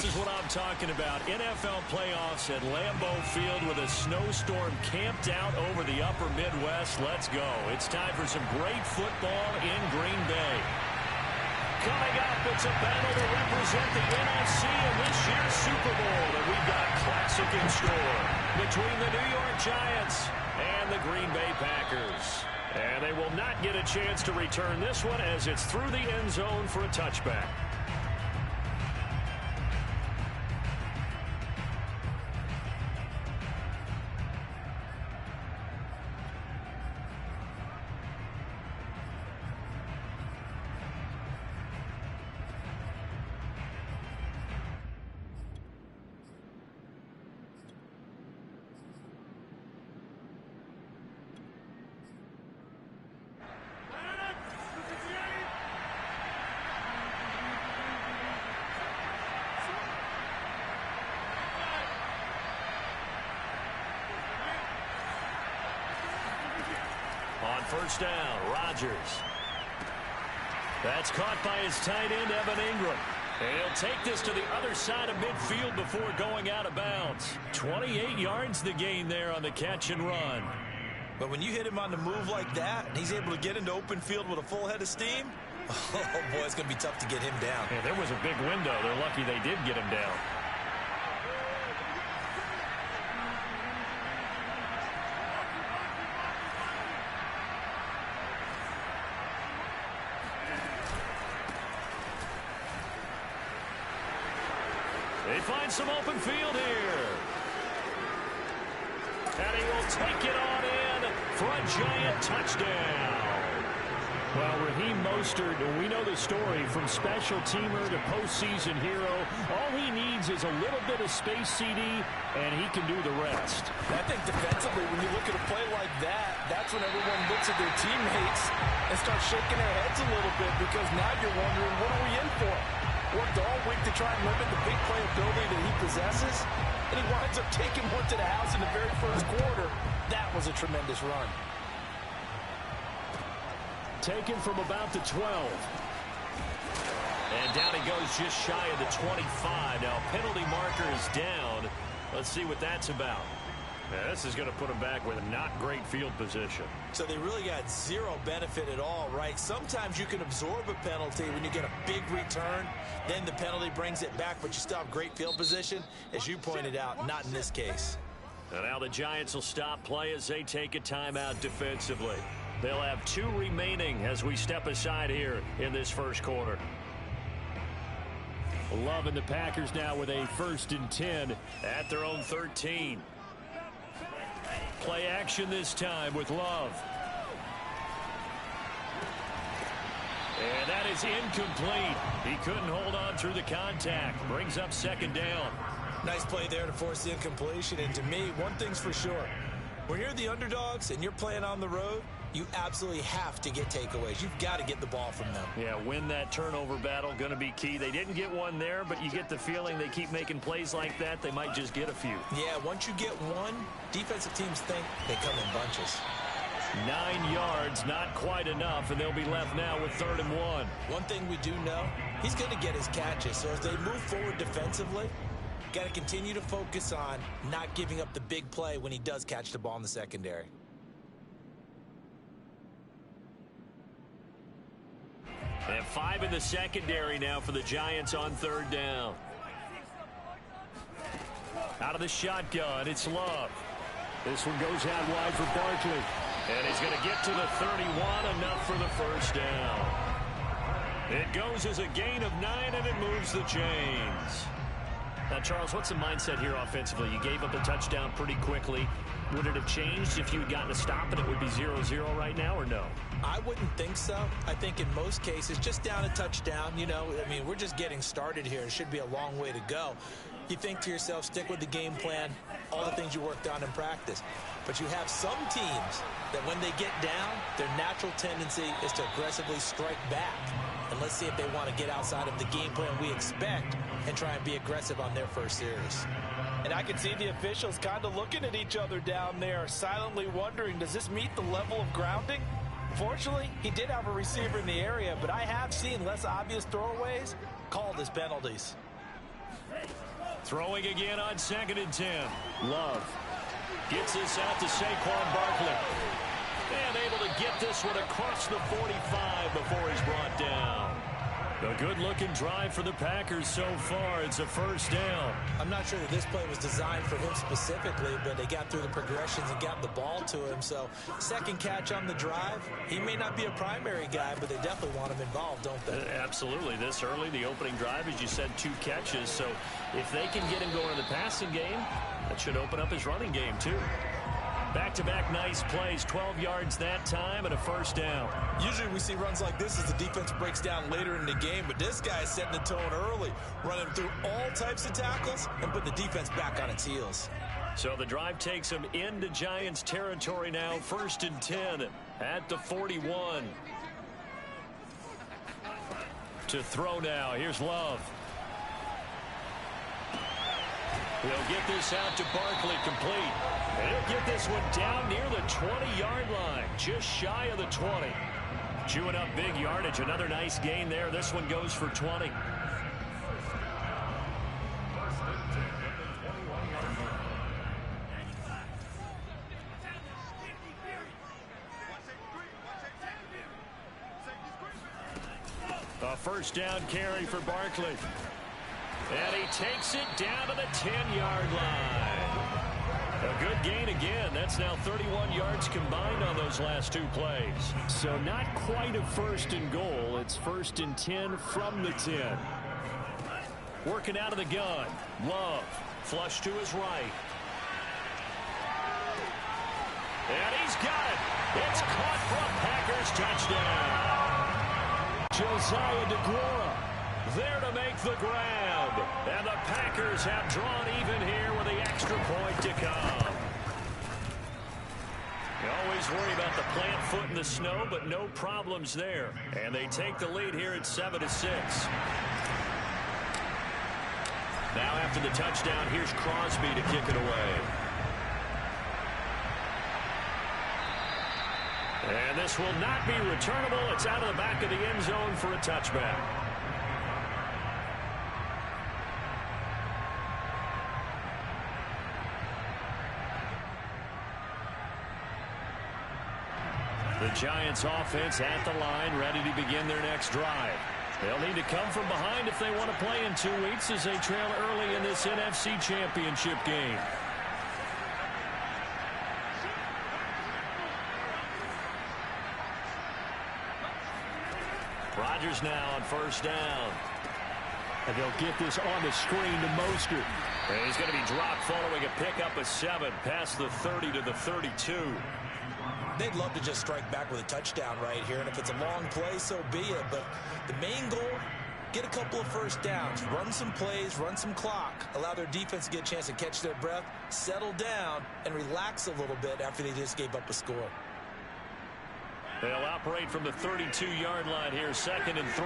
is what I'm talking about. NFL playoffs at Lambeau Field with a snowstorm camped out over the upper Midwest. Let's go. It's time for some great football in Green Bay. Coming up, it's a battle to represent the NFC in this year's Super Bowl. And we've got classic in store between the New York Giants and the Green Bay Packers. And they will not get a chance to return this one as it's through the end zone for a touchback. On first down, Rodgers. That's caught by his tight end, Evan Ingram. And he'll take this to the other side of midfield before going out of bounds. 28 yards the gain there on the catch and run. But when you hit him on the move like that, and he's able to get into open field with a full head of steam, oh boy, it's going to be tough to get him down. Yeah, there was a big window. They're lucky they did get him down. They find some open field here. And he will take it on in for a giant touchdown. Well, Raheem Mostert, we know the story, from special teamer to postseason hero. All he needs is a little bit of space, CD, and he can do the rest. I think defensively, when you look at a play like that, that's when everyone looks at their teammates and starts shaking their heads a little bit, because now you're wondering, what are we in for? Worked all week to try and limit the big play ability that he possesses, and he winds up taking one to the house in the very first quarter. That was a tremendous run. Taken from about the 12. And down he goes just shy of the 25. Now penalty marker is down. Let's see what that's about. Yeah, this is going to put him back with not great field position. So they really got zero benefit at all, right? Sometimes you can absorb a penalty when you get a big return. Then the penalty brings it back, but you still have great field position. As you pointed out, not in this case. And now the Giants will stop play as they take a timeout defensively. They'll have 2 remaining as we step aside here in this first quarter. Love and the Packers now with a 1st and 10 at their own 13. Play action this time with Love. And that is incomplete. He couldn't hold on through the contact. Brings up 2nd down. Nice play there to force the incompletion. And to me, one thing's for sure. When you're the underdogs and you're playing on the road, you absolutely have to get takeaways. You've got to get the ball from them. Yeah, win that turnover battle, going to be key. They didn't get one there, but you get the feeling they keep making plays like that, they might just get a few. Yeah, once you get one, defensive teams think they come in bunches. 9 yards, not quite enough, and they'll be left now with 3rd and 1. One thing we do know, he's going to get his catches. So as they move forward defensively, got to continue to focus on not giving up the big play when he does catch the ball in the secondary. And 5 in the secondary now for the Giants on 3rd down. Out of the shotgun, it's Love. This one goes out wide for Barkley. And he's going to get to the 31, enough for the 1st down. It goes as a gain of 9, and it moves the chains. Now, Charles, what's the mindset here offensively? You gave up a touchdown pretty quickly. Would it have changed if you had gotten a stop and it would be 0-0 right now, or no? I wouldn't think so. I think in most cases, just down a touchdown, you know, I mean, we're just getting started here. It should be a long way to go. You think to yourself, stick with the game plan, all the things you worked on in practice. But you have some teams that when they get down, their natural tendency is to aggressively strike back. And let's see if they want to get outside of the game plan we expect and try and be aggressive on their first series. And I can see the officials kind of looking at each other down there, silently wondering, does this meet the level of grounding? Fortunately, he did have a receiver in the area, but I have seen less obvious throwaways called as penalties. Throwing again on 2nd and 10. Love gets this out to Saquon Barkley. And able to get this one across the 45 before he's brought down. A good-looking drive for the Packers so far. It's a first down. I'm not sure that this play was designed for him specifically, but they got through the progressions and got the ball to him. So, second catch on the drive. He may not be a primary guy, but they definitely want him involved, don't they? Absolutely. This early, the opening drive, as you said, 2 catches. So, if they can get him going in the passing game, that should open up his running game, too. Back-to-back nice plays, 12 yards that time and a first down. Usually we see runs like this as the defense breaks down later in the game, but this guy's setting the tone early, running through all types of tackles and putting the defense back on its heels. So the drive takes him into Giants territory now, 1st and 10 at the 41. To throw now, here's Love. He'll get this out to Barkley, complete. And he'll get this one down near the 20-yard line, just shy of the 20. Chewing up big yardage, another nice gain there. This one goes for 20. A first down carry for Barkley. And he takes it down to the 10-yard line. A good gain again. That's now 31 yards combined on those last 2 plays. So not quite a 1st and goal. It's 1st and 10 from the 10. Working out of the gun. Love. Flush to his right. And he's got it. It's caught for a Packers touchdown. Josiah DeGuara there to make the grab. And the Packers have drawn even here with the extra point to come. You always worry about the plant foot in the snow, but no problems there. And they take the lead here at 7-6. Now after the touchdown, here's Crosby to kick it away. And this will not be returnable. It's out of the back of the end zone for a touchback. The Giants offense at the line, ready to begin their next drive. They'll need to come from behind if they want to play in 2 weeks as they trail early in this NFC Championship game. Rodgers now on first down. And they'll get this on the screen to Mostert. And he's going to be dropped following a pickup of 7 past the 30 to the 32. They'd love to just strike back with a touchdown right here, and if it's a long play, so be it. But the main goal, get a couple of first downs, run some plays, run some clock, allow their defense to get a chance to catch their breath, settle down, and relax a little bit after they just gave up a score. They'll operate from the 32-yard line here, 2nd and 3.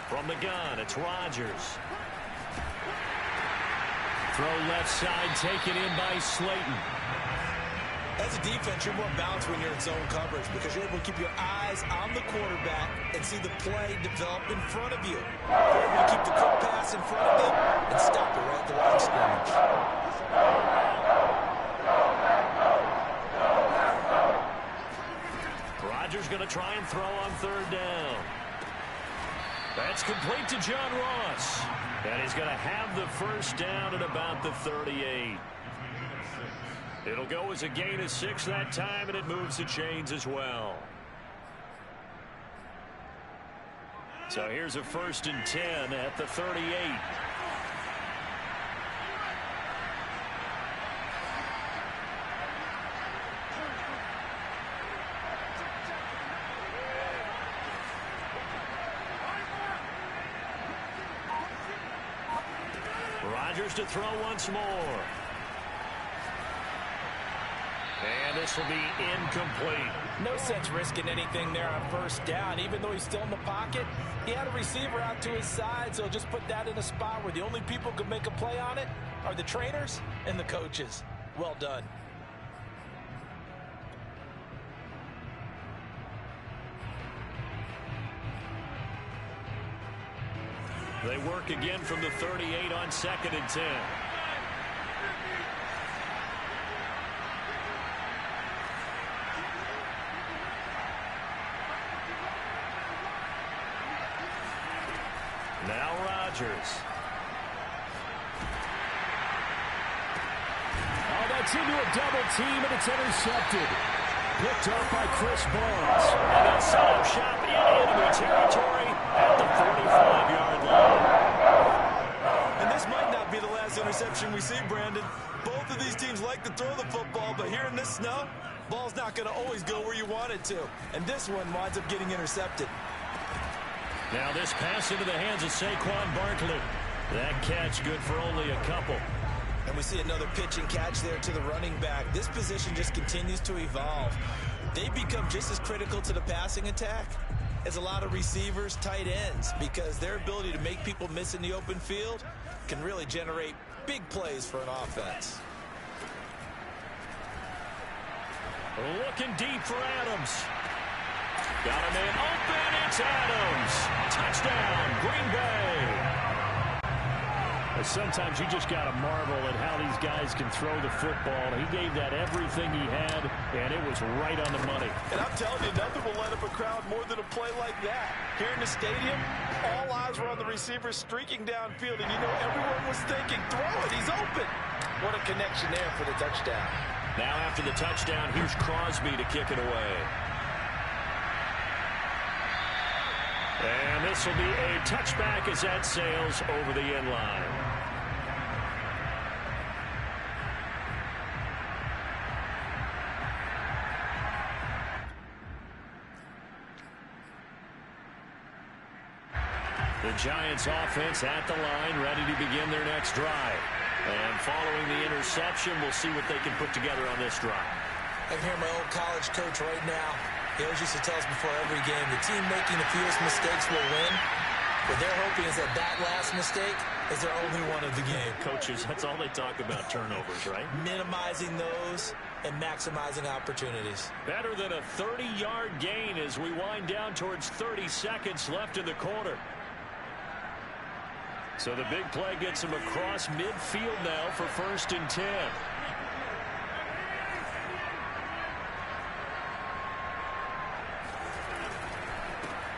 From the gun, it's Rodgers. Throw left side, taken in by Slayton. As a defense, you're more balanced when you're in zone coverage because you're able to keep your eyes on the quarterback and see the play develop in front of you. You're able to keep the quick pass in front of them and stop it right at the line of scrimmage. Rodgers going to try and throw on 3rd down. That's complete to John Ross. And he's going to have the first down at about the 38. It'll go as a gain of 6 that time, and it moves the chains as well. So here's a 1st and 10 at the 38. Rodgers to throw once more. And this will be incomplete. No sense risking anything there on first down. Even though he's still in the pocket, he had a receiver out to his side, so just put that in a spot where the only people who can make a play on it are the trainers and the coaches. Well done. They work again from the 38 on 2nd and 10. Now Rodgers. Oh, that's into a double team, and it's intercepted. Picked up by Chris Barnes. And they'll set up shop in enemy territory at the 45-yard line. And this might not be the last interception we see, Brandon. Both of these teams like to throw the football, but here in this snow, ball's not going to always go where you want it to. And this one winds up getting intercepted. Now this pass into the hands of Saquon Barkley. That catch good for only a couple. And we see another pitch and catch there to the running back. This position just continues to evolve. They become just as critical to the passing attack as a lot of receivers, tight ends, because their ability to make people miss in the open field can really generate big plays for an offense. Looking deep for Adams. Got a man open. It's Adams. Touchdown, Green Bay. Sometimes you just got to marvel at how these guys can throw the football. He gave that everything he had, and it was right on the money. And I'm telling you, nothing will light up a crowd more than a play like that. Here in the stadium, all eyes were on the receiver streaking downfield, and you know everyone was thinking, throw it, he's open. What a connection there for the touchdown. Now after the touchdown, here's Crosby to kick it away. And this will be a touchback as that sails over the end line. The Giants offense at the line, ready to begin their next drive. And following the interception, we'll see what they can put together on this drive. I can hear my old college coach right now. He always used to tell us before every game, the team making the fewest mistakes will win. What they're hoping is that that last mistake is their only one of the game. Coaches, that's all they talk about, turnovers, right? Minimizing those and maximizing opportunities. Better than a 30-yard gain as we wind down towards 30 seconds left in the quarter. So the big play gets him across midfield now for 1st and 10.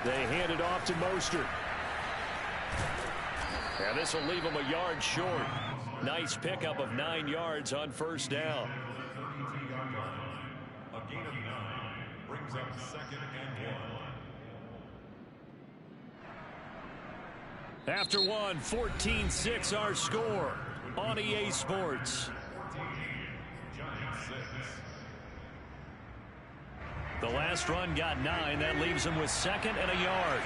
They hand it off to Mostert. And this will leave him a yard short. Nice pickup of 9 yards on 1st down. A gain of 9 brings up 2nd and 1. After one, 14-6 our score on EA Sports. The last run got 9. That leaves him with 2nd and a yard.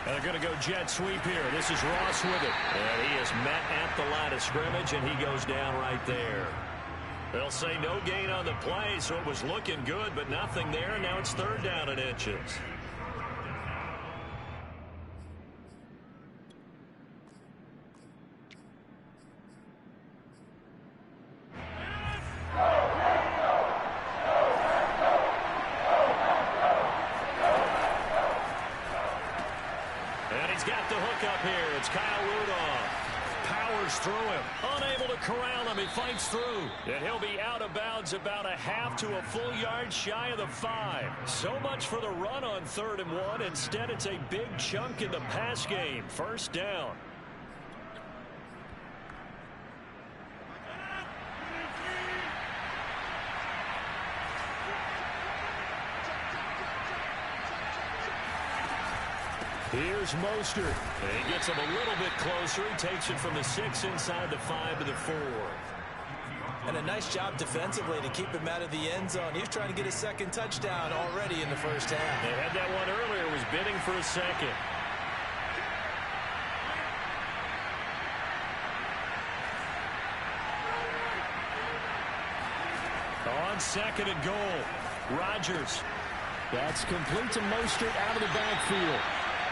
And they're going to go jet sweep here. This is Ross with it. And he is met at the line of scrimmage, and he goes down right there. They'll say no gain on the play, so it was looking good, but nothing there. And now it's 3rd down and inches. Through him. Unable to corral him. He fights through. And he'll be out of bounds about a half to a full yard shy of the 5. So much for the run on 3rd and 1. Instead, it's a big chunk in the pass game. 1st down. Here's Mostert. And he gets him a little bit closer. He takes it from the 6 inside the 5 to the 4. And a nice job defensively to keep him out of the end zone. He was trying to get a 2nd touchdown already in the 1st half. They had that one earlier. Was bidding for a 2nd. On 2nd and goal, Rodgers. That's complete to Mostert out of the backfield.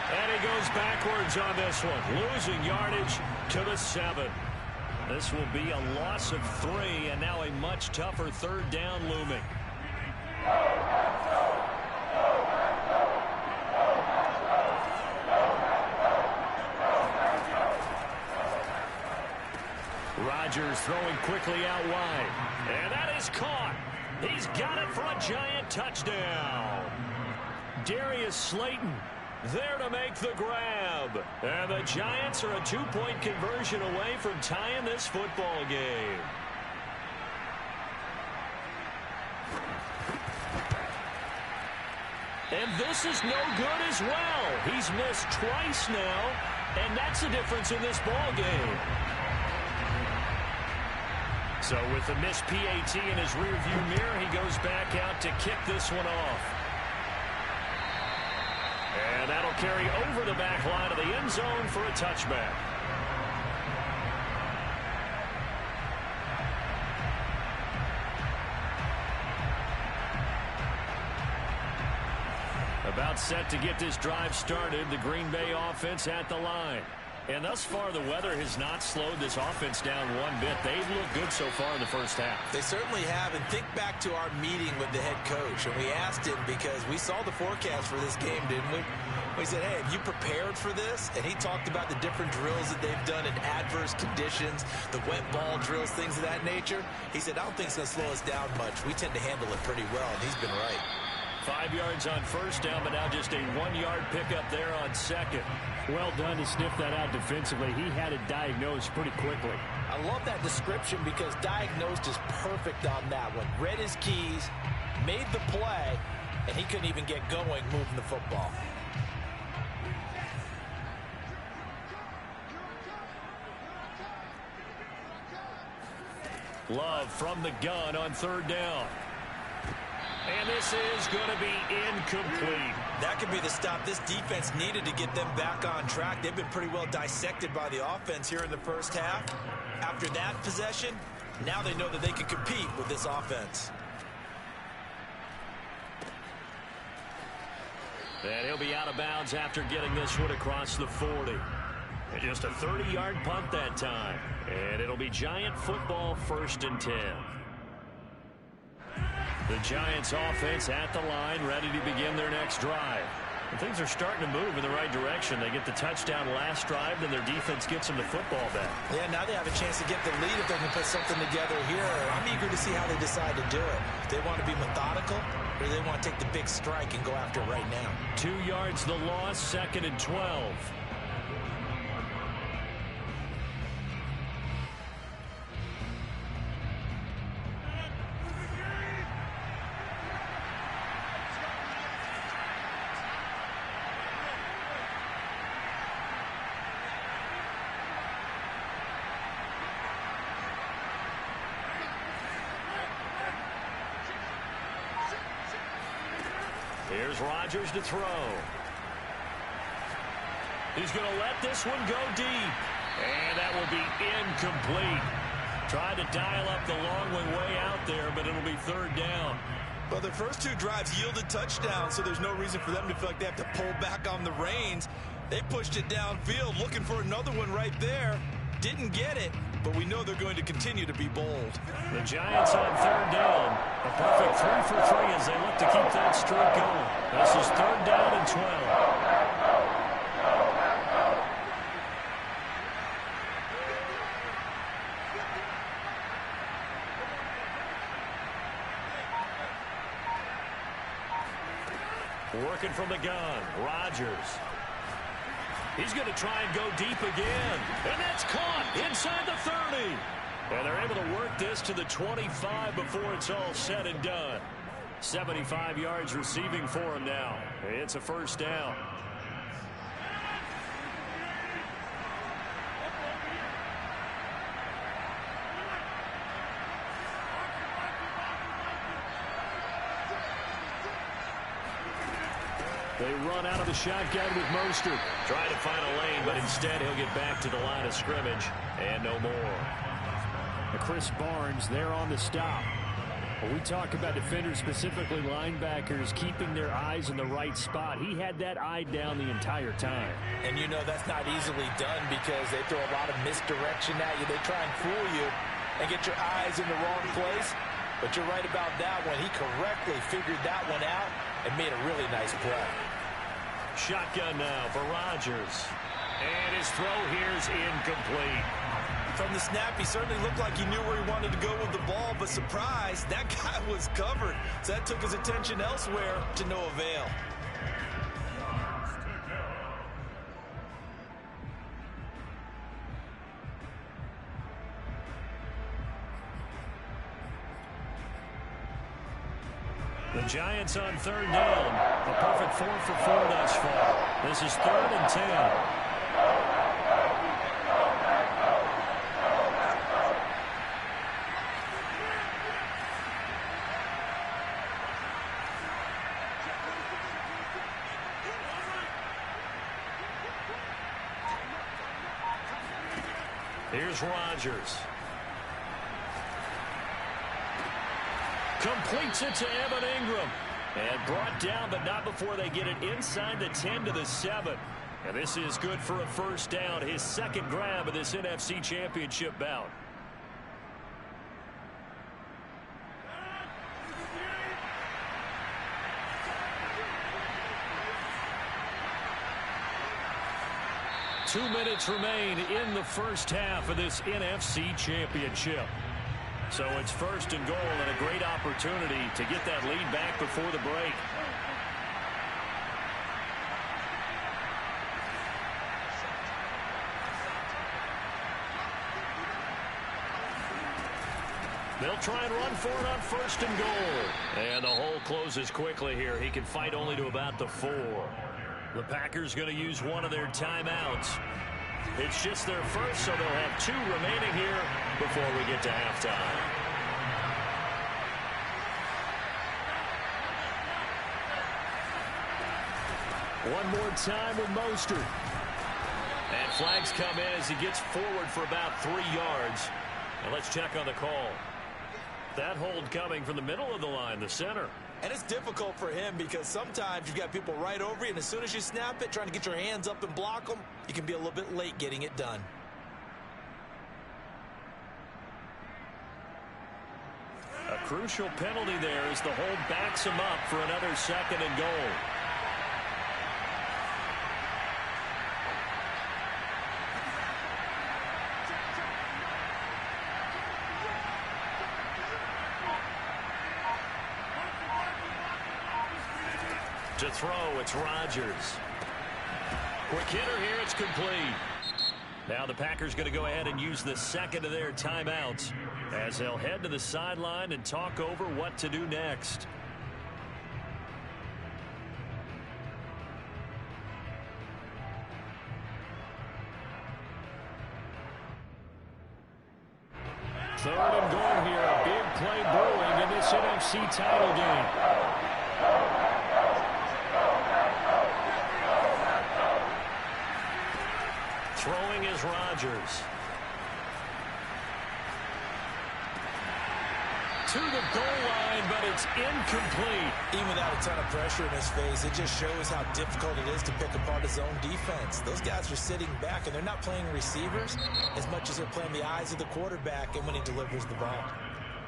And he goes backwards on this one, losing yardage to the 7. This will be a loss of 3, and now a much tougher third down looming. Rodgers throwing quickly out wide. And that is caught. He's got it for a giant touchdown. Darius Slayton there to make the grab. And the Giants are a 2-point conversion away from tying this football game. And this is no good as well. He's missed twice now, and that's the difference in this ball game. So with the missed PAT in his rearview mirror, he goes back out to kick this one off. And that'll carry over the back line of the end zone for a touchback. About set to get this drive started, the Green Bay offense at the line. And thus far, the weather has not slowed this offense down one bit. They've looked good so far in the first half. They certainly have. And think back to our meeting with the head coach. And we asked him because we saw the forecast for this game, didn't we? We said, hey, have you prepared for this? And he talked about the different drills that they've done in adverse conditions, the wet ball drills, things of that nature. He said, I don't think it's going to slow us down much. We tend to handle it pretty well, and he's been right. 5 yards on first down, but now just a 1-yard pickup there on second. Well done to sniff that out defensively. He had it diagnosed pretty quickly. I love that description because diagnosed is perfect on that one. Read his keys, made the play, and he couldn't even get going moving the football. Love from the gun on third down. And this is going to be incomplete. That could be the stop this defense needed to get them back on track. They've been pretty well dissected by the offense here in the first half. After that possession, now they know that they can compete with this offense. And he'll be out of bounds after getting this one across the 40. And just a 30-yard punt that time. And it'll be Giant football, 1st and 10. The Giants offense at the line, ready to begin their next drive. And things are starting to move in the right direction. They get the touchdown last drive, then their defense gets them the football back. Yeah, now they have a chance to get the lead if they can put something together here. I'm eager to see how they decide to do it. They want to be methodical, or they want to take the big strike and go after it right now. 2 yards the loss, 2nd and 12. Here's Rodgers to throw. He's going to let this one go deep. And that will be incomplete. Tried to dial up the long one way out there, but it'll be 3rd down. Well, their first 2 drives yielded touchdowns, so there's no reason for them to feel like they have to pull back on the reins. They pushed it downfield, looking for another one right there. Didn't get it, but we know they're going to continue to be bold. The Giants on 3rd down. A perfect 3 for 3 as they look to keep that streak going. This is 3rd down and 12. Working from the gun, Rodgers. He's going to try and go deep again. And that's caught inside the 30. And they're able to work this to the 25 before it's all said and done. 75 yards receiving for him now. It's a 1st down. They run out of the shotgun with Mostert. Trying to find a lane, but instead he'll get back to the line of scrimmage. And no more. Chris Barnes there on the stop. When we talk about defenders, specifically linebackers, keeping their eyes in the right spot, he had that eye down the entire time. And you know that's not easily done because they throw a lot of misdirection at you. They try and fool you and get your eyes in the wrong place. But you're right about that one. He correctly figured that one out and made a really nice play. Shotgun now for Rodgers. And his throw here's incomplete. From the snap, he certainly looked like he knew where he wanted to go with the ball, but surprise, that guy was covered. So that took his attention elsewhere to no avail. The Giants on third down. A perfect 4 for 4 thus far. This is 3rd and 10. Here's Rodgers. Completes it to Evan Ingram. And brought down, but not before they get it inside the 10 to the 7. And this is good for a first down. His second grab of this NFC Championship bout. Two minutes remain in the first half of this NFC Championship. So it's 1st and goal and a great opportunity to get that lead back before the break. They'll try and run for it on 1st and goal. And the hole closes quickly here. He can fight only to about the 4. The Packers going to use one of their timeouts. It's just their first, so they'll have 2 remaining here before we get to halftime. One more time with Mostert. And flags come in as he gets forward for about 3 yards. And let's check on the call. That hold coming from the middle of the line, the center. And it's difficult for him because sometimes you've got people right over you, and as soon as you snap it, trying to get your hands up and block them, you can be a little bit late getting it done. A crucial penalty there as the hold backs him up for another 2nd and goal. To throw, it's Rodgers. Quick hitter here, it's complete. Now the Packers going to go ahead and use the 2nd of their timeouts as they'll head to the sideline and talk over what to do next. Third and goal here, a big play brewing in this NFC title game. Throwing is Rodgers. To the goal line, but it's incomplete. Even without a ton of pressure in his face, it just shows how difficult it is to pick apart his own defense. Those guys are sitting back, and they're not playing receivers as much as they're playing the eyes of the quarterback and when he delivers the ball.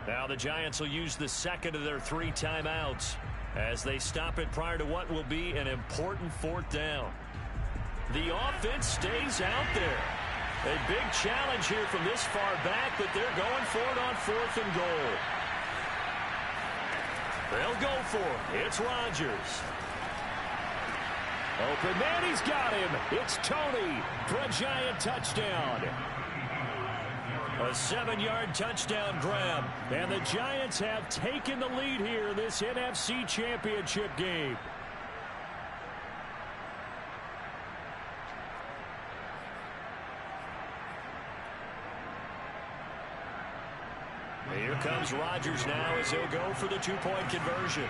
Now the Giants will use the 2nd of their 3 timeouts as they stop it prior to what will be an important 4th down. The offense stays out there. A big challenge here from this far back, but they're going for it on 4th and goal. They'll go for it. It's Rodgers. Open man, he's got him. It's Tony for a Giant touchdown. A 7-yard touchdown grab. And the Giants have taken the lead here in this NFC Championship game. Here comes Rodgers now as he'll go for the 2-point conversion.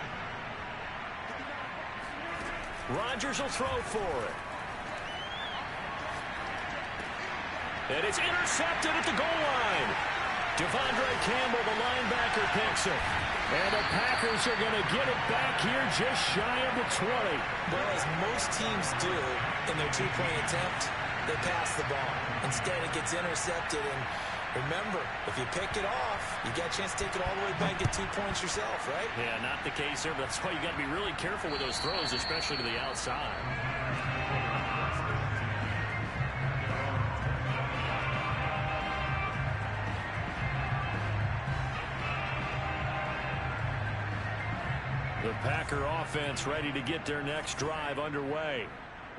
Rodgers will throw for it. And it's intercepted at the goal line. Devondre Campbell, the linebacker, picks it. And the Packers are going to get it back here just shy of the 20. Well, as most teams do in their two-point attempt, they pass the ball. Instead, it gets intercepted. And remember, if you pick it off, you got a chance to take it all the way back, get 2 points yourself, right? Yeah, not the case there, but that's why you got to be really careful with those throws, especially to the outside. The Packer offense ready to get their next drive underway.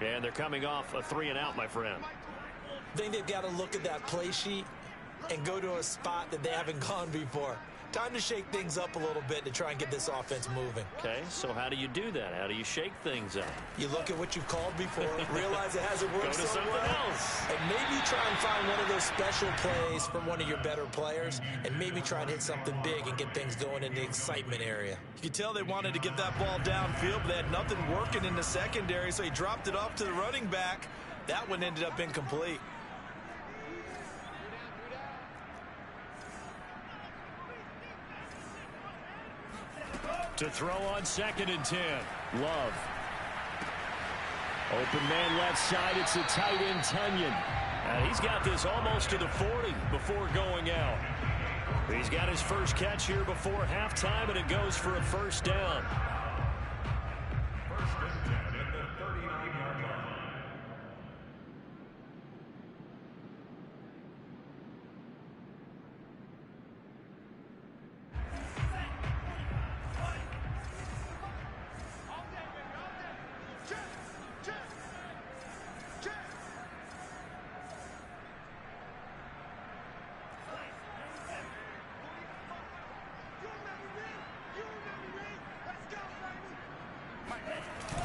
And they're coming off a 3-and-out, my friend. I think they've got to look at that play sheet and go to a spot that they haven't gone before. Time to shake things up a little bit to try and get this offense moving. Okay, so how do you do that? How do you shake things up? You look at what you've called before, realize it hasn't worked Go to so something well, else. and maybe try and find one of those special plays from one of your better players, and maybe try and hit something big and get things going in the excitement area. You could tell they wanted to get that ball downfield, but they had nothing working in the secondary, so he dropped it off to the running back. That one ended up incomplete. To throw on 2nd and 10. Love. Open man left side. It's a tight end, Tunyon. And he's got this almost to the 40 before going out. He's got his first catch here before halftime, and it goes for a first down. First and 10 at the 39-yard line.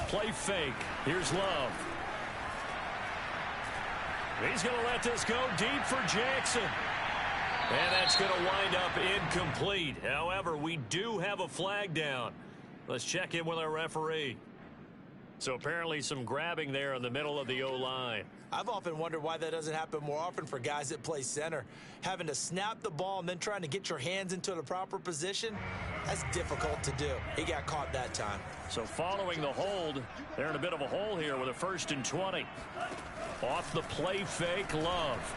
Play fake. Here's Love. He's going to let this go deep for Jackson. And that's going to wind up incomplete. However, we do have a flag down. Let's check in with our referee. So apparently some grabbing there in the middle of the O-line. I've often wondered why that doesn't happen more often for guys that play center. Having to snap the ball and then trying to get your hands into the proper position, that's difficult to do. He got caught that time. So following the hold, they're in a bit of a hole here with a 1st and 20. Off the play fake, Love.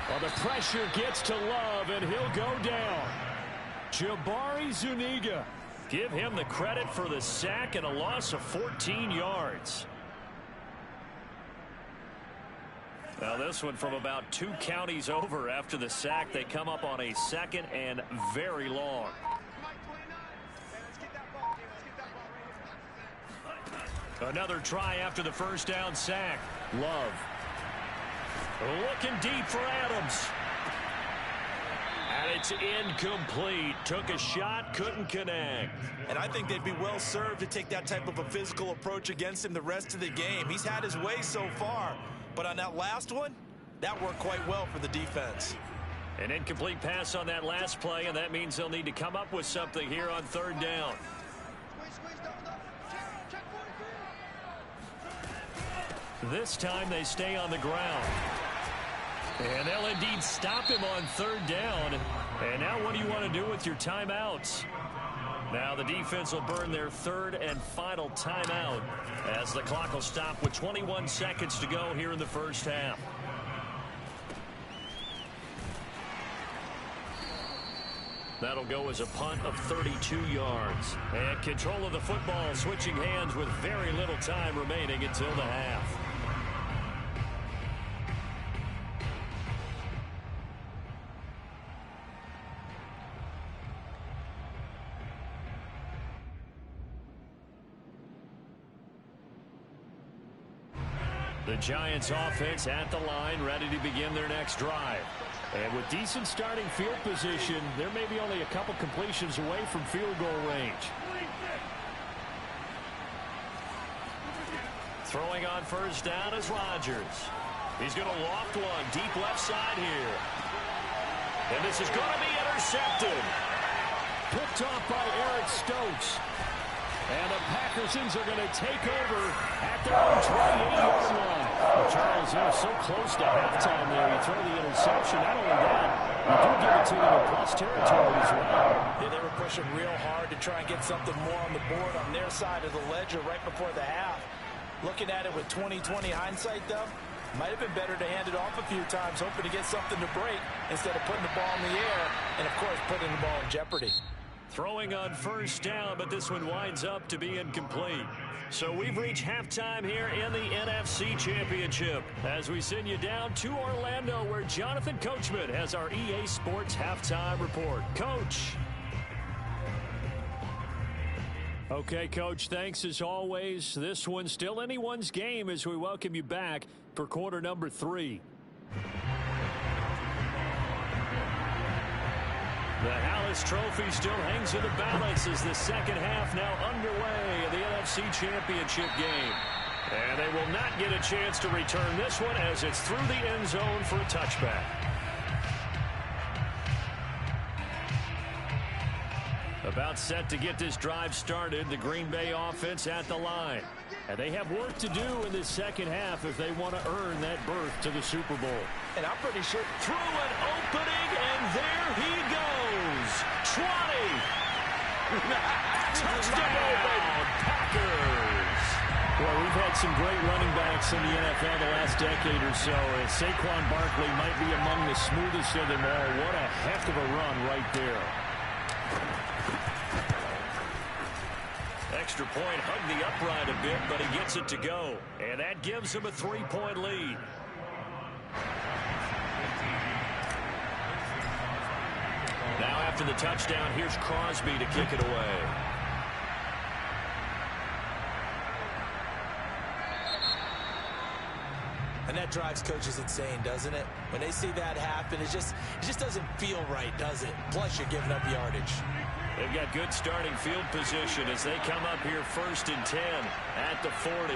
Well, the pressure gets to Love, and he'll go down. Jabari Zuniga. Give him the credit for the sack and a loss of 14 yards. Now this one from about 2 counties over after the sack. They come up on a 2nd and very long. Another try after the first down sack. Love. Looking deep for Adams. And it's incomplete. Took a shot, couldn't connect. And I think they'd be well served to take that type of a physical approach against him the rest of the game. He's had his way so far, but on that last one, that worked quite well for the defense. An incomplete pass on that last play, and that means they'll need to come up with something here on 3rd down. This time they stay on the ground. And they'll indeed stop him on 3rd down. And now what do you want to do with your timeouts? Now the defense will burn their 3rd and final timeout as the clock will stop with 21 seconds to go here in the first half. That'll go as a punt of 32 yards. And control of the football switching hands with very little time remaining until the half. The Giants offense at the line, ready to begin their next drive. And with decent starting field position, there may be only a couple completions away from field goal range. Throwing on first down is Rodgers. He's going to loft one deep left side here. And this is going to be intercepted. Picked off by Eric Stokes. And the Packersons are going to take over at their own 28-yard line. Well, Charles, they're so close to halftime there. You throw the interception. Not only that, You do give it to them in plus territory as well. Yeah, they were pushing real hard to try and get something more on the board on their side of the ledger right before the half. Looking at it with 20/20 hindsight, though, might have been better to hand it off a few times, hoping to get something to break instead of putting the ball in the air and, of course, putting the ball in jeopardy. Throwing on first down, but this one winds up to be incomplete. So we've reached halftime here in the NFC Championship as we send you down to Orlando, where Jonathan Coachman has our EA Sports Halftime Report. Coach. Okay, Coach, thanks as always. This one's still anyone's game as we welcome you back for quarter number 3. The Hallis Trophy still hangs in the balance as the second half now underway in the NFC Championship game. And they will not get a chance to return this one as it's through the end zone for a touchback. About set to get this drive started, the Green Bay offense at the line. And they have work to do in this second half if they want to earn that berth to the Super Bowl. And I'm pretty sure through an opening, and there he goes. 20. Touchdown, Packers. Well, we've had some great running backs in the NFL the last decade or so. And Saquon Barkley might be among the smoothest of them all. What a heck of a run right there. Extra point, hugged the upright a bit, but he gets it to go. And that gives him a 3-point lead. Now after the touchdown, here's Crosby to kick it away. And that drives coaches insane, doesn't it? When they see that happen, it just doesn't feel right, does it? Plus, you're giving up yardage. They've got good starting field position as they come up here 1st and 10 at the 40.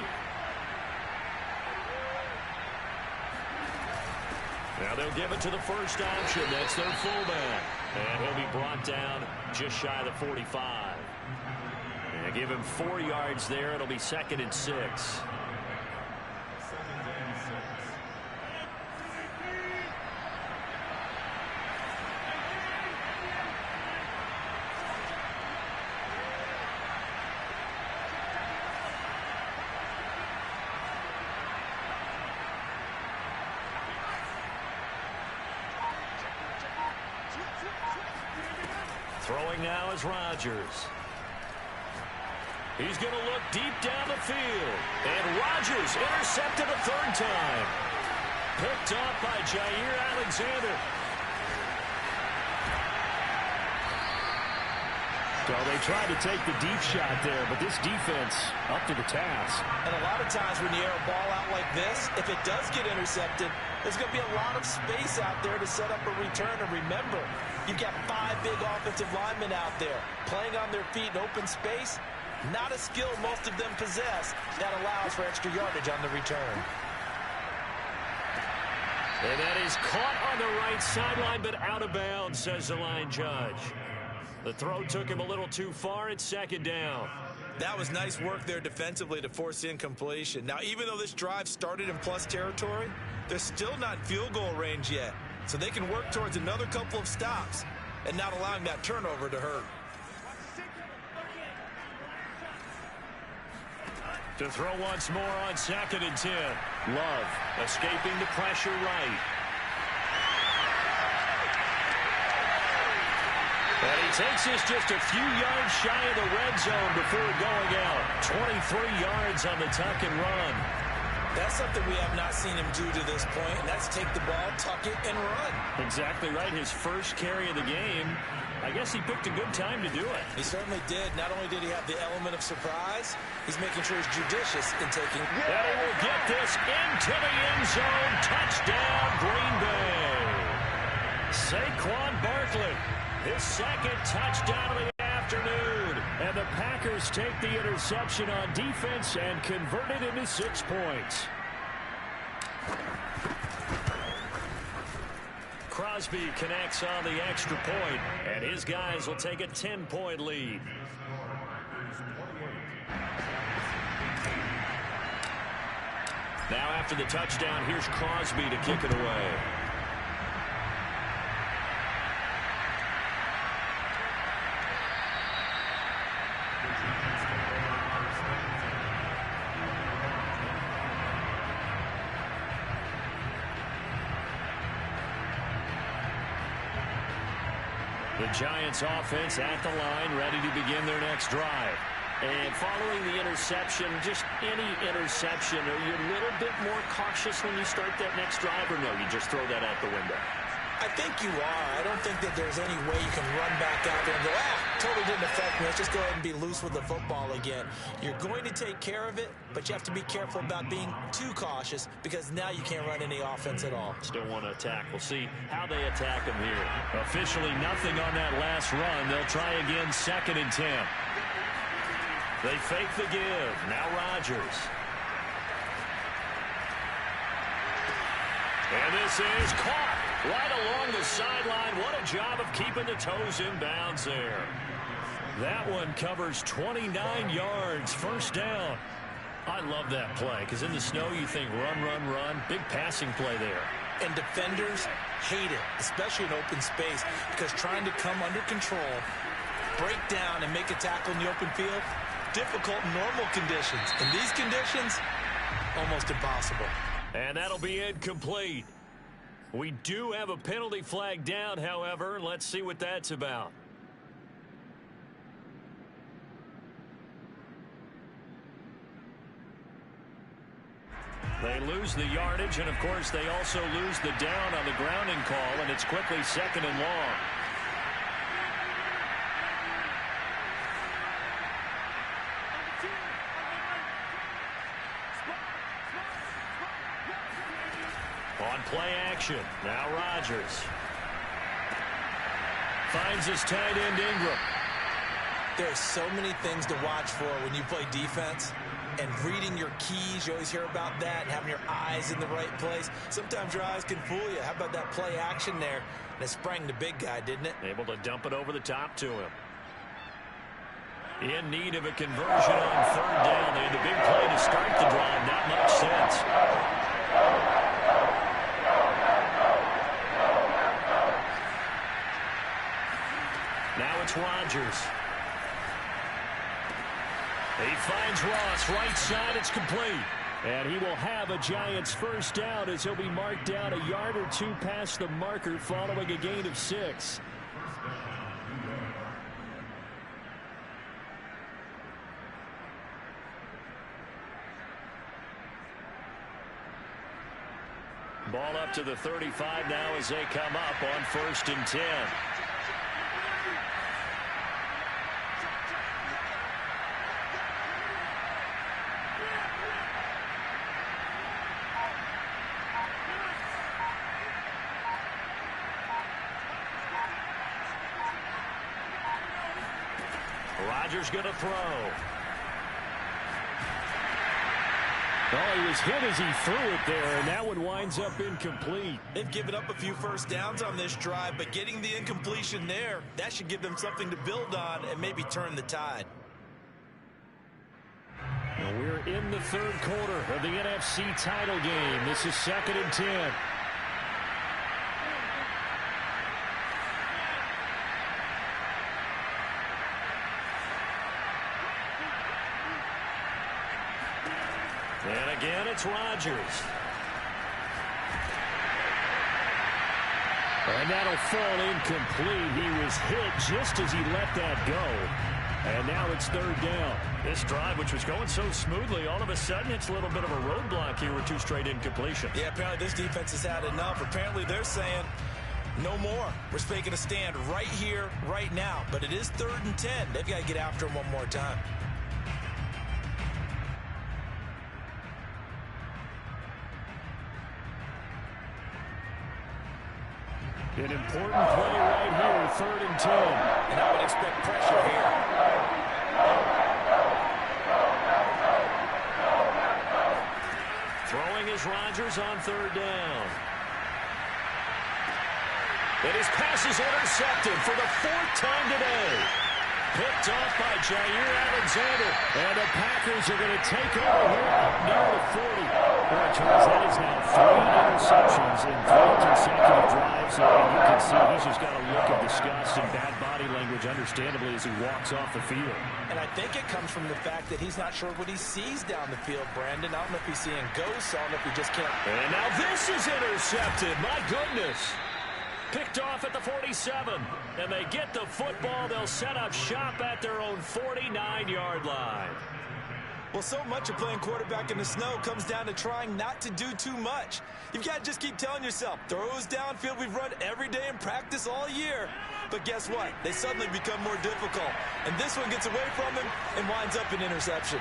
Now they'll give it to the first option. That's their fullback. And he'll be brought down just shy of the 45. And give him 4 yards there. It'll be 2nd and 6. Throwing now is Rodgers. He's going to look deep down the field. And Rodgers intercepted a 3rd time. Picked off by Jair Alexander. So they tried to take the deep shot there, but this defense up to the task. And a lot of times when you air a ball out like this, if it does get intercepted, there's going to be a lot of space out there to set up a return. And remember, you've got 5 big offensive linemen out there playing on their feet in open space. Not a skill most of them possess that allows for extra yardage on the return. And that is caught on the right sideline, but out of bounds, says the line judge. The throw took him a little too far. It's 2nd down. That was nice work there defensively to force incompletion. Now, even though this drive started in plus territory, they're still not in field goal range yet. So they can work towards another couple of stops and not allowing that turnover to hurt. To throw once more on 2nd and 10. Love escaping the pressure right. And he takes this just a few yards shy of the red zone before going out. 23 yards on the tuck and run. That's something we have not seen him do to this point, and that's take the ball, tuck it, and run. Exactly right. His first carry of the game. I guess he picked a good time to do it. He certainly did. Not only did he have the element of surprise, he's making sure he's judicious in taking. And he will get this into the end zone. Touchdown, Green Bay. Saquon Barkley, his 2nd touchdown of the afternoon. And the Packers take the interception on defense and convert it into 6 points. Crosby connects on the extra point, and his guys will take a 10-point lead. Now after the touchdown, here's Crosby to kick it away. The Giants offense at the line, ready to begin their next drive. And following the interception, just any interception, are you a little bit more cautious when you start that next drive, or no, you just throw that out the window? I think you are. I don't think that there's any way you can run back out there and go, totally didn't affect me. Let's just go ahead and be loose with the football again. You're going to take care of it, but you have to be careful about being too cautious because now you can't run any offense at all. Still want to attack. We'll see how they attack them here. Officially nothing on that last run. They'll try again, 2nd and 10. They fake the give. Now Rodgers. And this is caught right along the sideline. What a job of keeping the toes in bounds there. That one covers 29 yards. 1st down. I love that play because in the snow you think run, run, run. Big passing play there. And defenders hate it, especially in open space, because trying to come under control, break down, and make a tackle in the open field, difficult in normal conditions. In these conditions, almost impossible. And that'll be incomplete. We do have a penalty flag down, however. Let's see what that's about. They lose the yardage, and of course they also lose the down on the grounding call, and it's quickly 2nd and long. On play action, now Rodgers. Finds his tight end Ingram. There's so many things to watch for when you play defense. And reading your keys, you always hear about that, and having your eyes in the right place. Sometimes your eyes can fool you. How about that play action there? And it sprang the big guy, didn't it? Able to dump it over the top to him. In need of a conversion on 3rd down. They had the big play to start the drive. Not much sense. Now it's Rodgers. He finds Ross, right side, it's complete. And he will have a Giants 1st down as he'll be marked down a yard or 2 past the marker following a gain of 6. Ball up to the 35 now as they come up on 1st and 10. Rodgers going to throw. Oh, he was hit as he threw it there, and that one winds up incomplete. They've given up a few 1st downs on this drive, but getting the incompletion there, that should give them something to build on and maybe turn the tide. And we're in the 3rd quarter of the NFC title game. This is 2nd and 10. And again, it's Rodgers. And that'll fall incomplete. He was hit just as he let that go. And now it's 3rd down. This drive, which was going so smoothly, all of a sudden it's a little bit of a roadblock here with 2 straight incompletions. Yeah, apparently this defense has had enough. Apparently they're saying, no more. We're making a stand right here, right now. But it is 3rd and 10. They've got to get after him one more time. An important play right here, 3rd and 10. And I would expect pressure here. Throwing is Rodgers on 3rd down. And his pass is intercepted for the 4th time today. Picked off by Jair Alexander. And the Packers are going to take over here near the 40. Boy, Charles, that is now 3 interceptions in 3 consecutive drives. And you can see he's just got a look of disgust and bad body language, understandably, as he walks off the field. And I think it comes from the fact that he's not sure what he sees down the field, Brandon. I don't know if he's seeing ghosts. I don't know if he just can't. And now this is intercepted. My goodness. Picked off at the 47. And they get the football. They'll set up shop at their own 49-yard line. Well, so much of playing quarterback in the snow comes down to trying not to do too much. You've got to just keep telling yourself, throws downfield we've run every day in practice all year. But guess what? They suddenly become more difficult. And this one gets away from him and winds up an interception.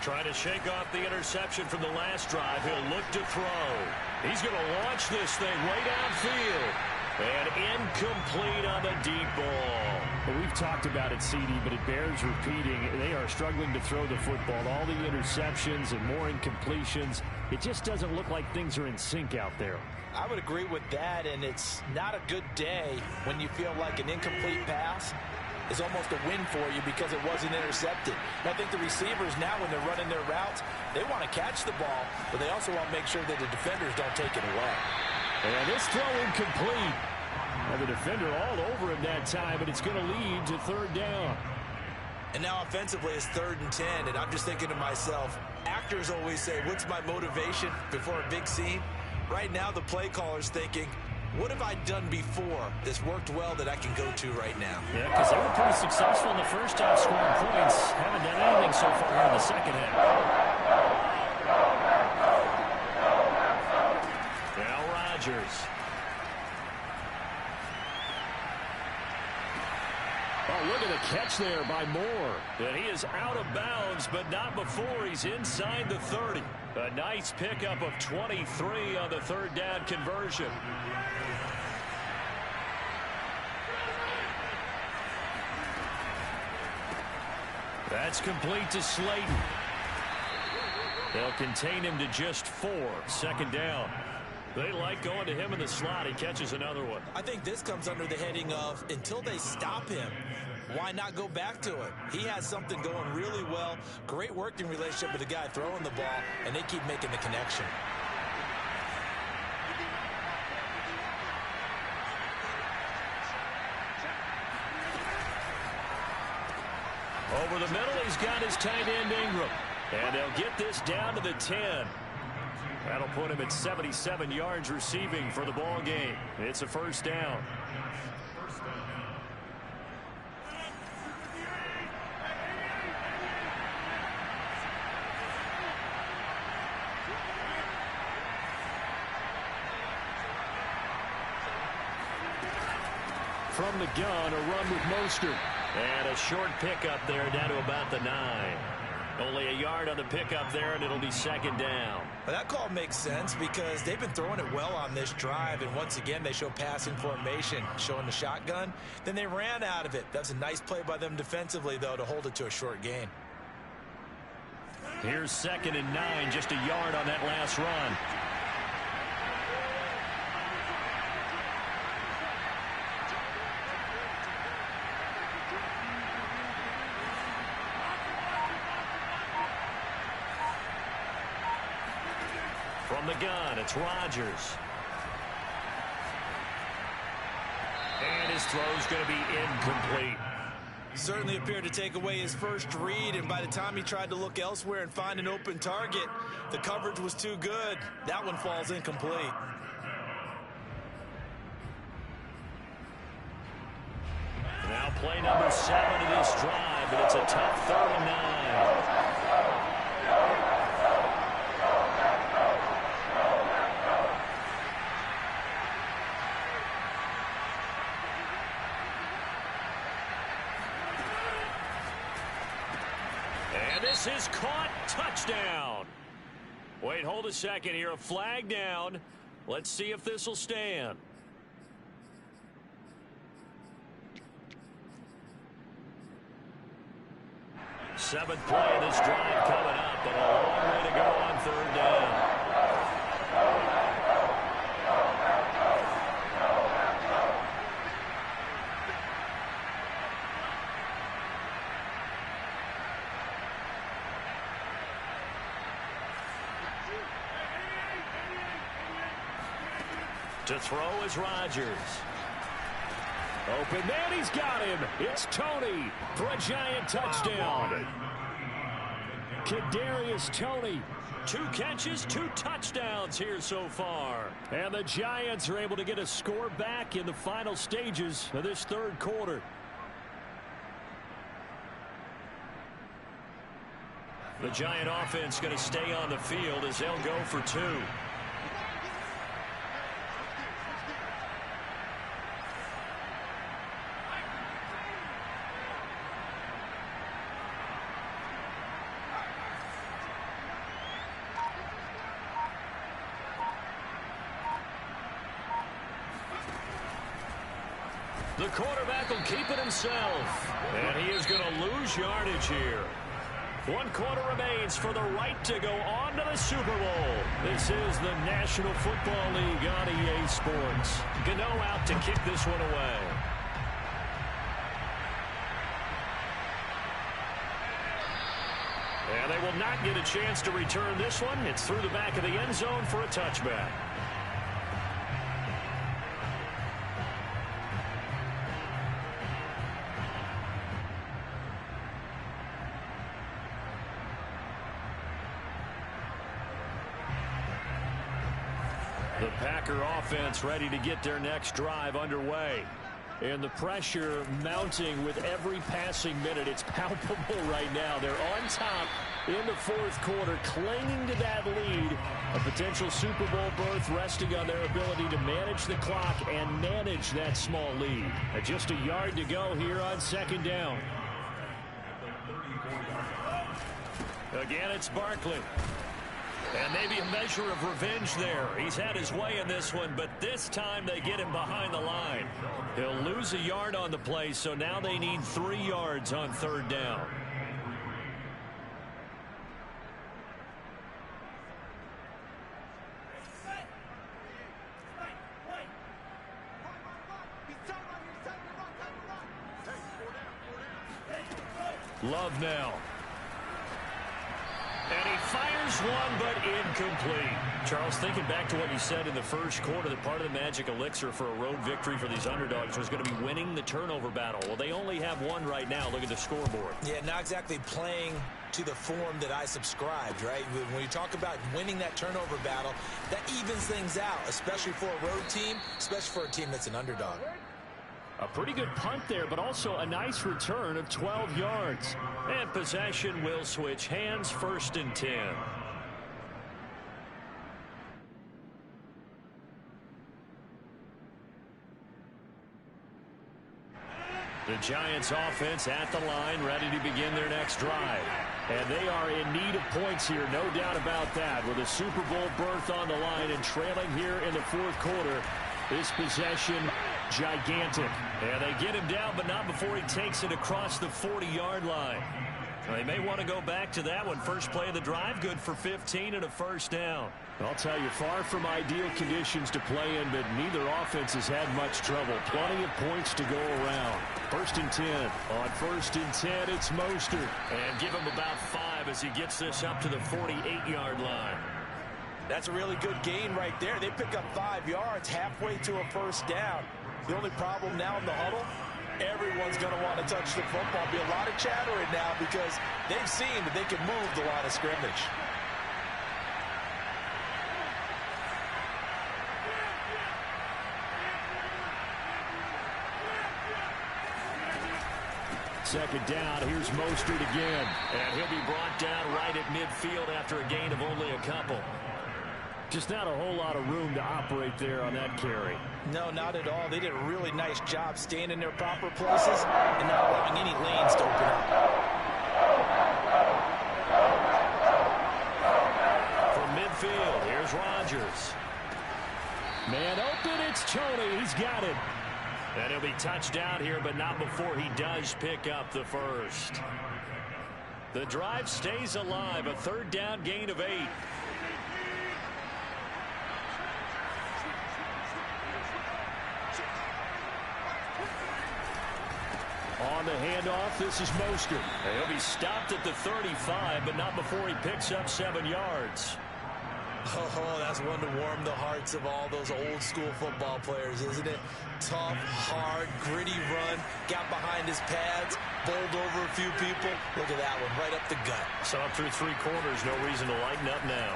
Trying to shake off the interception from the last drive. He'll look to throw. He's going to launch this thing way downfield. And incomplete on the deep ball. Well, we've talked about it, CD, but it bears repeating. They are struggling to throw the football. All the interceptions and more incompletions. It just doesn't look like things are in sync out there. I would agree with that, and it's not a good day when you feel like an incomplete pass is almost a win for you because it wasn't intercepted. And I think the receivers now, when they're running their routes, they want to catch the ball, but they also want to make sure that the defenders don't take it away. And this throw incomplete. And the defender all over him that time, but it's going to lead to third down. And now offensively it's 3rd and 10, and I'm just thinking to myself, actors always say, what's my motivation before a big scene? Right now the play caller's thinking, what have I done before that's worked well that I can go to right now? Yeah, because they were pretty successful in the first half scoring points. Haven't done anything so far here in the second half. Now Rodgers. Oh, look at the catch there by Moore. And he is out of bounds, but not before he's inside the 30. A nice pickup of 23 on the third down conversion. That's complete to Slayton. They'll contain him to just 4. Second down. They like going to him in the slot. He catches another one. I think this comes under the heading of, until they stop him, why not go back to it? He has something going really well. Great working relationship with the guy throwing the ball, and they keep making the connection. Over the middle, he's got his tight end Ingram. And they'll get this down to the 10. That'll put him at 77 yards receiving for the ball game. It's a first down. From the gun, a run with Mostert. And a short pickup there down to about the 9. Only a yard on the pickup there, and it'll be second down. Well, that call makes sense because they've been throwing it well on this drive, and once again they show passing formation, showing the shotgun. Then they ran out of it. That's a nice play by them defensively, though, to hold it to a short gain. Here's 2nd and 9, just a yard on that last run. From the gun, it's Rodgers. And his throw's going to be incomplete. Certainly appeared to take away his first read, and by the time he tried to look elsewhere and find an open target, the coverage was too good. That one falls incomplete. Now play number 7 of this drive, but it's a tough 3rd and 9. And this is caught. Touchdown. Wait, hold a second here. A flag down. Let's see if this will stand. Seventh play of this drive coming up, but a long way to go on 3rd down. To throw is Rodgers. Open man, he's got him. It's Tony for a Giant touchdown. Kadarius Toney. 2 catches, 2 touchdowns here so far. And the Giants are able to get a score back in the final stages of this third quarter. The Giant offense going to stay on the field as they'll go for 2. The quarterback will keep it himself. And he is going to lose yardage here. 1 quarter remains for the right to go on to the Super Bowl. This is the National Football League on EA Sports. Gano out to kick this one away. And they will not get a chance to return this one. It's through the back of the end zone for a touchback. The Packer offense ready to get their next drive underway. And the pressure mounting with every passing minute. It's palpable right now. They're on top in the fourth quarter, clinging to that lead. A potential Super Bowl berth resting on their ability to manage the clock and manage that small lead. Just a yard to go here on second down. Again, it's Barkley. And maybe a measure of revenge there. He's had his way in this one, but this time they get him behind the line. He'll lose a yard on the play, so now they need 3 yards on third down. Love now. And he fires one, but incomplete. Charles, thinking back to what you said in the first quarter, that part of the magic elixir for a road victory for these underdogs was going to be winning the turnover battle. Well, they only have one right now. Look at the scoreboard. Yeah, not exactly playing to the form that I subscribed, right? When you talk about winning that turnover battle, that evens things out, especially for a road team, especially for a team that's an underdog. A pretty good punt there, but also a nice return of 12 yards. And possession will switch hands, 1st and 10. The Giants offense at the line, ready to begin their next drive. And they are in need of points here, no doubt about that. With a Super Bowl berth on the line and trailing here in the fourth quarter, this possession gigantic. And they get him down, but not before he takes it across the 40-yard line. They may want to go back to that one. First play of the drive, good for 15 and a first down. I'll tell you, far from ideal conditions to play in, but neither offense has had much trouble. Plenty of points to go around. 1st and 10. On 1st and 10, it's Mostert. And give him about 5 as he gets this up to the 48-yard line. That's a really good gain right there. They pick up 5 yards halfway to a first down. The only problem now in the huddle, everyone's going to want to touch the football. Be a lot of chattering now because they've seen that they can move the line of scrimmage. Second down, here's Mostert again. And he'll be brought down right at midfield after a gain of only a couple. Just not a whole lot of room to operate there on that carry. No, not at all. They did a really nice job staying in their proper places and not allowing any lanes to open up. From midfield, here's Rodgers. Man open, it's Toney. He's got it. And he'll be touched down here, but not before he does pick up the first. The drive stays alive. A 3rd down gain of 8. On the handoff, this is Mostert. He'll be stopped at the 35, but not before he picks up 7 yards. Oh, that's one to warm the hearts of all those old school football players, isn't it? Tough, hard, gritty run, got behind his pads, bowled over a few people. Look at that one, right up the gut. So up through three quarters, no reason to lighten up now.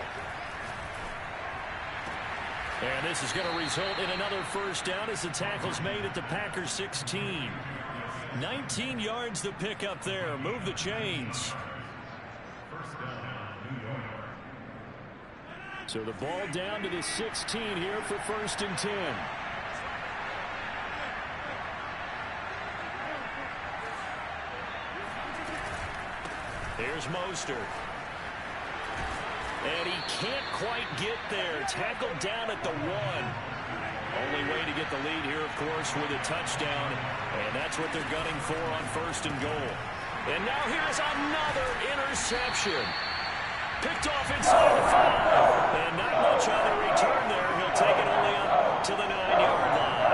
And this is going to result in another first down as the tackle's made at the Packers 16. 19 yards to pick up there. Move the chains. So the ball down to the 16 here for 1st and 10. Here's Mostert. And he can't quite get there. Tackled down at the 1. Only way to get the lead here, of course, with a touchdown. And that's what they're gunning for on 1st and goal. And now here's another interception. Picked off inside the 5. And not much on the return there. He'll take it only up to the 9-yard line.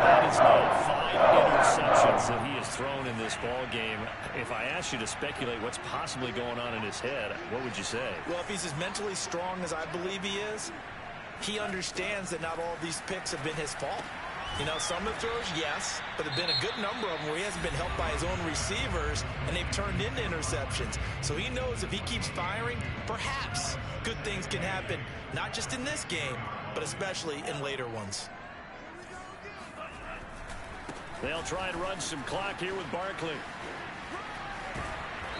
That is now 5 interceptions that he has thrown in this ball game. If I asked you to speculate what's possibly going on in his head, what would you say? Well, if he's as mentally strong as I believe he is, he understands that not all of these picks have been his fault. You know, some of the throws, yes, but there have been a good number of them where he hasn't been helped by his own receivers, and they've turned into interceptions. So he knows if he keeps firing, perhaps good things can happen, not just in this game, but especially in later ones. They'll try and run some clock here with Barkley.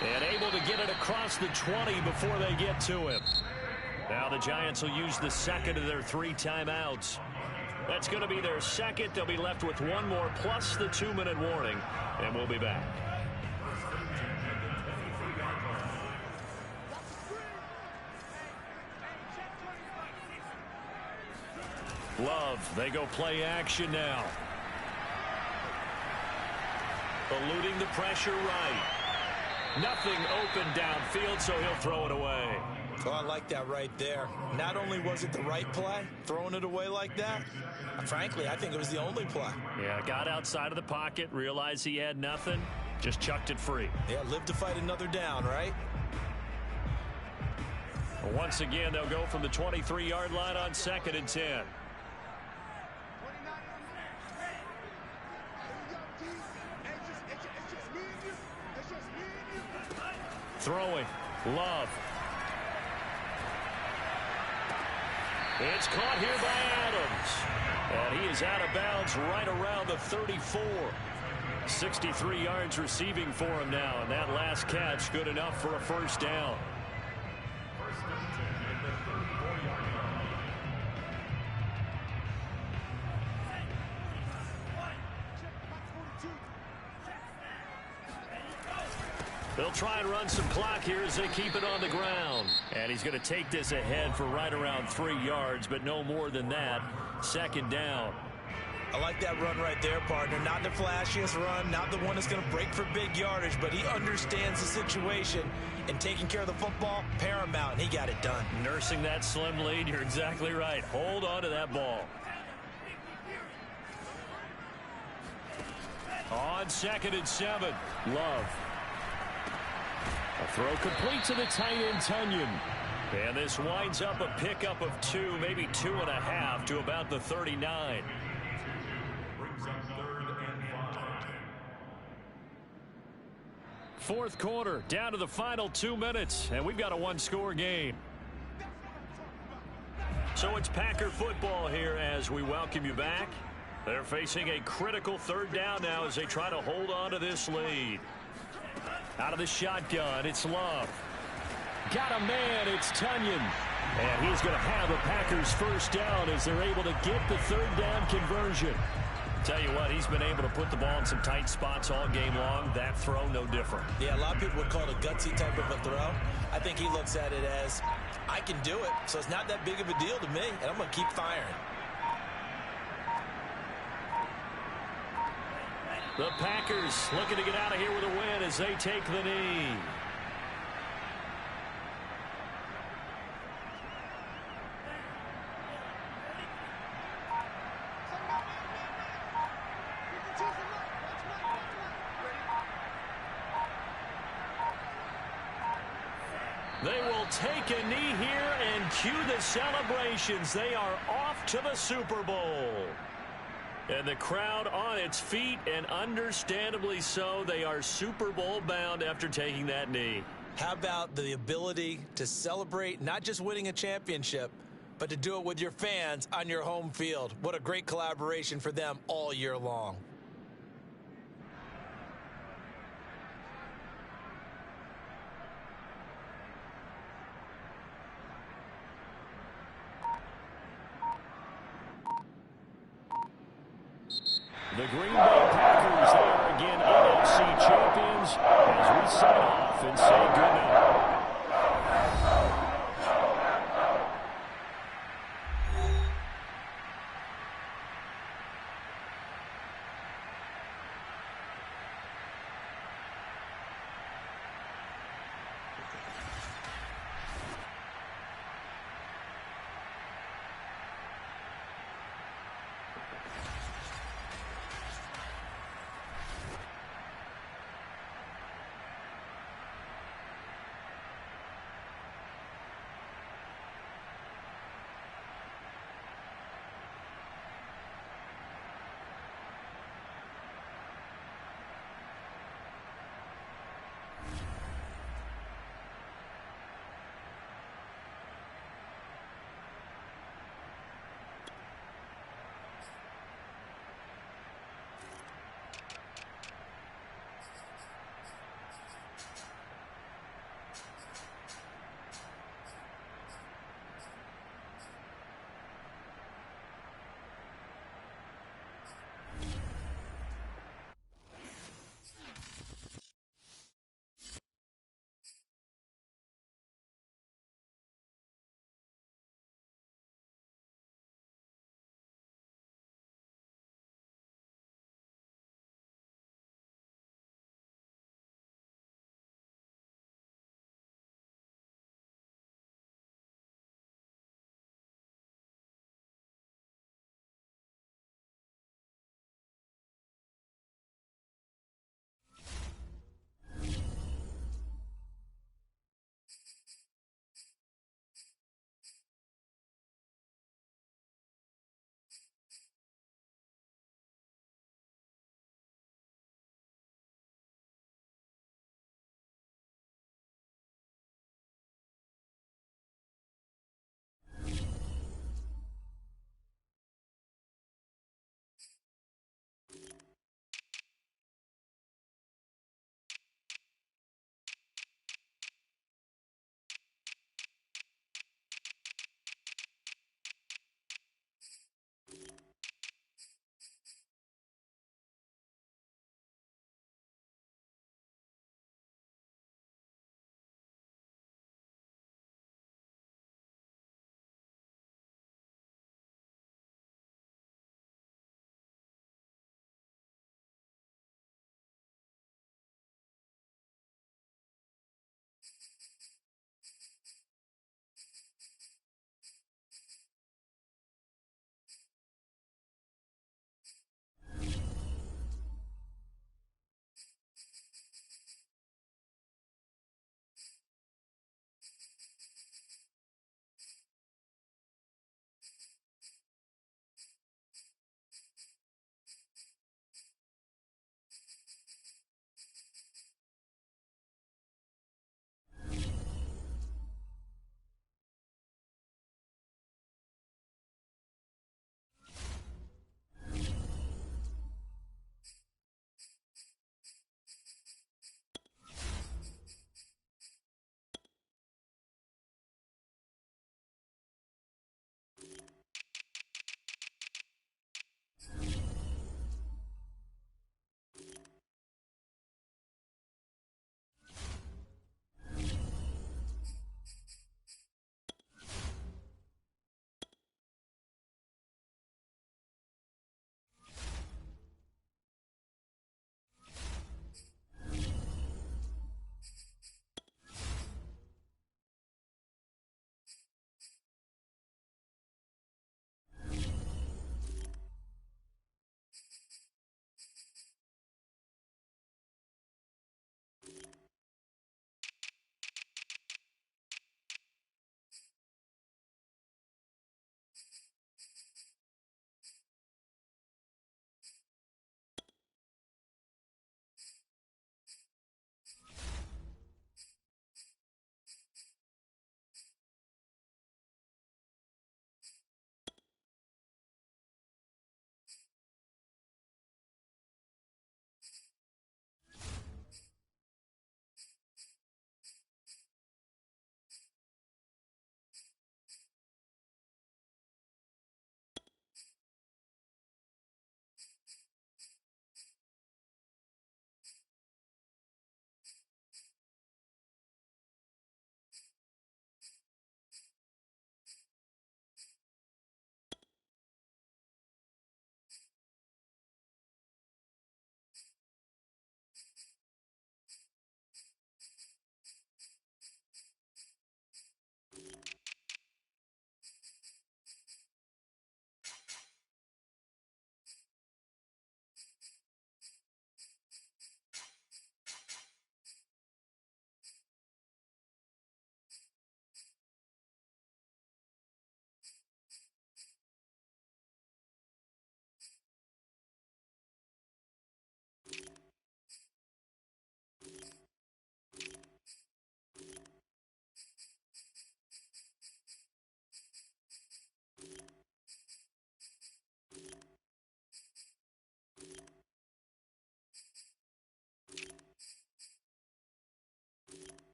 And able to get it across the 20 before they get to him. Now the Giants will use the second of their 3 timeouts. That's going to be their second. They'll be left with 1 more plus the 2-minute warning. And we'll be back. Love, they go play action now. Eluding the pressure right. Nothing open downfield, so he'll throw it away. Oh, I like that right there. Not only was it the right play, throwing it away like that, frankly, I think it was the only play. Yeah, got outside of the pocket, realized he had nothing, just chucked it free. Yeah, live to fight another down, right? Once again, they'll go from the 23-yard line on 2nd and 10. Throwing. Love. It's caught here by Adams. And he is out of bounds right around the 34. 63 yards receiving for him now. And that last catch good enough for a first down. They'll try and run some clock here as they keep it on the ground. And he's going to take this ahead for right around 3 yards, but no more than that. 2nd down. I like that run right there, partner. Not the flashiest run, not the one that's going to break for big yardage, but he understands the situation, and taking care of the football, paramount, and he got it done. Nursing that slim lead, you're exactly right. Hold on to that ball. On 2nd and 7, Love. A throw complete to the tight end, Tunyon. And this winds up a pickup of 2, maybe 2.5 to about the 39. Brings up 3rd and 5. Fourth quarter, down to the final 2 minutes, and we've got a 1-score game. So it's Packer football here as we welcome you back. They're facing a critical 3rd down now as they try to hold on to this lead. Out of the shotgun, it's Love. Got a man, it's Tunyon. And he's going to have the Packers first down as they're able to get the 3rd down conversion. Tell you what, he's been able to put the ball in some tight spots all game long. That throw, no different. Yeah, a lot of people would call it a gutsy type of a throw. I think he looks at it as, I can do it, so it's not that big of a deal to me, and I'm going to keep firing. The Packers looking to get out of here with a win as they take the knee. They will take a knee here and cue the celebrations. They are off to the Super Bowl. And the crowd on its feet, and understandably so. They are Super Bowl bound after taking that knee. How about the ability to celebrate not just winning a championship, but to do it with your fans on your home field? What a great collaboration for them all year long. The Green Bay Packers, they are again NFC champions as we sign off and say goodnight.